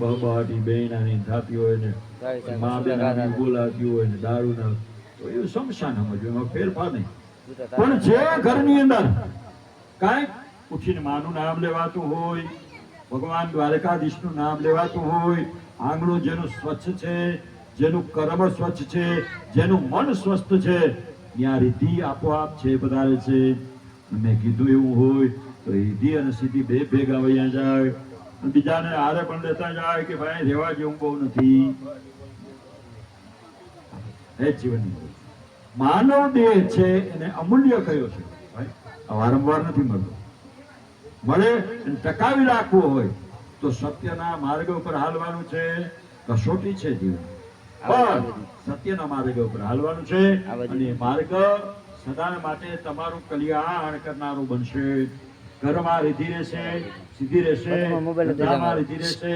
બહાટી બેનાની થતી હોય ને મા બેનાની બોલાતી હોય ને દારૂ ના, તો એ શમશાન સમજો, એમાં ફેરફાર નહીં. પણ જે ઘરની અંદર કાંઈક ઉઠીને માનું નામ લેવાતું હોય, ભગવાન દ્વારકાધીશનું નામ લેવાતું હોય, આંગણું જેનું સ્વચ્છ છે, જેનું કર્મ સ્વચ્છ છે, જેનું મન સ્વસ્થ છે, ત્યાં રિદ્ધિ આપોઆપ છે પધારે છે. મેં કીધું એવું હોય તો રિદ્ધિ અને સિદ્ધિ બે ભેગા વયા જાય, બીજાને હારે પણ લેતા જાય કે ભાઈ રહેવા જેવું બહુ નથી. એ જીવનની માનવ દેહ છે એને અમૂલ્ય કયો છે ભાઈ, વારંવાર નથી મળતો. મળે ટકાવી રાખવું હોય તો સત્યના માર્ગ ઉપર હાલવાનું છે. કસોટી છે જીવન, પણ સત્યના માર્ગ ઉપર હાલવાનું છે, અને માર્ગ સદા માટે તમારું કલ્યાણ કરનારું બનશે. ઘરમાં રીધી રહેશે, સીધી રહેશે, ધંધામાં રીધી રહેશે.